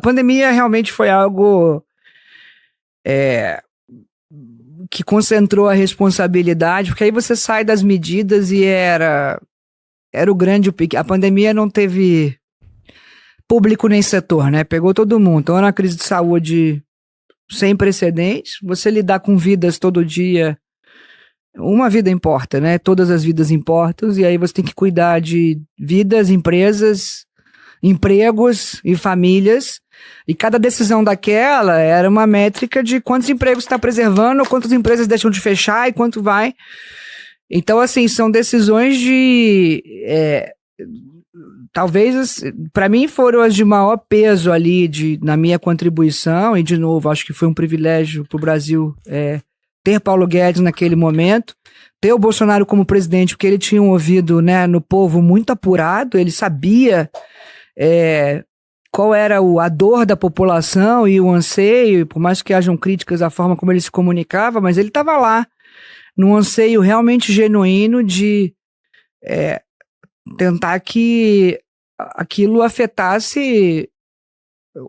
A pandemia realmente foi algo que concentrou a responsabilidade, porque aí você sai das medidas e era o grande pique. A pandemia não teve público nem setor, né? Pegou todo mundo. Então era uma crise de saúde sem precedentes. Você lidar com vidas todo dia, uma vida importa, né? Todas as vidas importam, e aí você tem que cuidar de vidas, empresas, empregos e famílias. E cada decisão daquela era uma métrica de quantos empregos está preservando, quantas empresas deixam de fechar e quanto vai. Então, assim, são decisões de... talvez, para mim, foram as de maior peso ali na minha contribuição. E, de novo, acho que foi um privilégio para o Brasil ter Paulo Guedes naquele momento, ter o Bolsonaro como presidente, porque ele tinha um ouvido, né, no povo muito apurado, ele sabia... qual era a dor da população e o anseio, por mais que hajam críticas à forma como ele se comunicava, mas ele estava lá, num anseio realmente genuíno de tentar que aquilo afetasse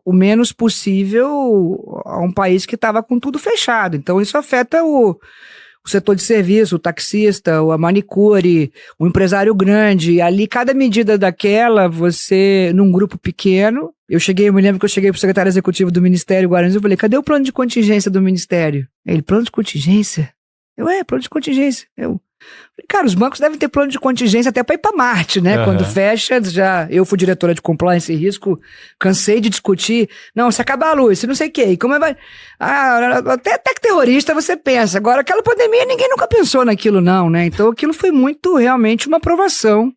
o menos possível a um país que estava com tudo fechado. Então isso afeta o setor de serviço, o taxista, a manicure, o empresário grande. E ali, cada medida daquela, você, num grupo pequeno... Eu me lembro que eu cheguei pro secretário executivo do Ministério Guarani, eu falei, cadê o plano de contingência do Ministério? Ele, plano de contingência? Plano de contingência. Eu falei, cara, os bancos devem ter plano de contingência até para ir para Marte, né? Uhum. Quando fecha, eu fui diretora de compliance e risco, cansei de discutir, não, se acabar a luz, se não sei o quê, como vai... até terrorista você pensa, agora aquela pandemia ninguém nunca pensou naquilo não, né? Então aquilo foi muito, realmente uma aprovação.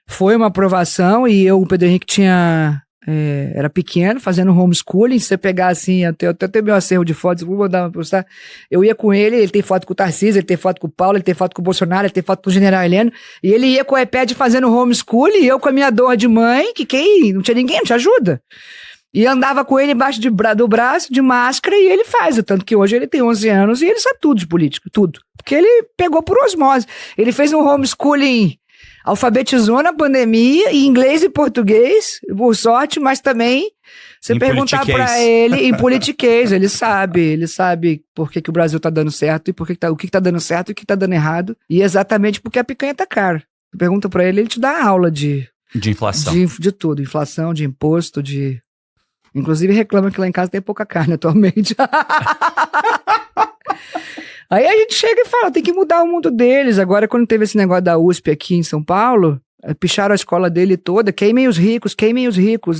Foi uma aprovação e o Pedro Henrique era pequeno, fazendo homeschooling. Se você pegar assim, até meu acervo de fotos, vou mandar uma postar. Eu ia com ele tem foto com o Tarcísio, ele tem foto com o Paulo, ele tem foto com o Bolsonaro, ele tem foto com o General Heleno, e ele ia com o iPad fazendo homeschooling, e eu com a minha dor de mãe, não tinha ninguém, não te ajuda. E andava com ele embaixo do braço, de máscara, e ele faz. Tanto que hoje ele tem 11 anos e ele sabe tudo de política, tudo. Porque ele pegou por osmose. Ele fez um homeschooling, alfabetizou na pandemia, em inglês e português, por sorte, mas também, você em perguntar para ele, em politiquês, ele sabe por que o Brasil tá dando certo, e o que tá dando certo e o que tá dando errado, e exatamente porque a picanha tá cara. Você pergunta para ele te dá aula de inflação. De tudo, inflação, de imposto, inclusive reclama que lá em casa tem pouca carne atualmente. Aí a gente chega e fala, tem que mudar o mundo deles. Agora, quando teve esse negócio da USP aqui em São Paulo, picharam a escola dele toda, queimem os ricos,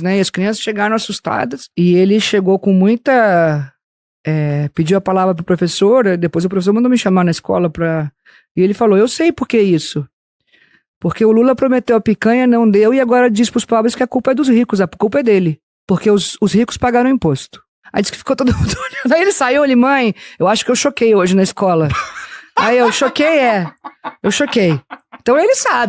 né? E as crianças chegaram assustadas. E ele chegou com muita... pediu a palavra pro professor, depois o professor mandou me chamar na escola E ele falou, eu sei por que isso. Porque o Lula prometeu a picanha, não deu, e agora diz pros pobres que a culpa é dos ricos, a culpa é dele. Porque os ricos pagaram imposto. Aí disse que ficou todo mundo olhando. Aí ele saiu, mãe, eu acho que eu choquei hoje na escola. Aí eu choquei. Então ele sabe.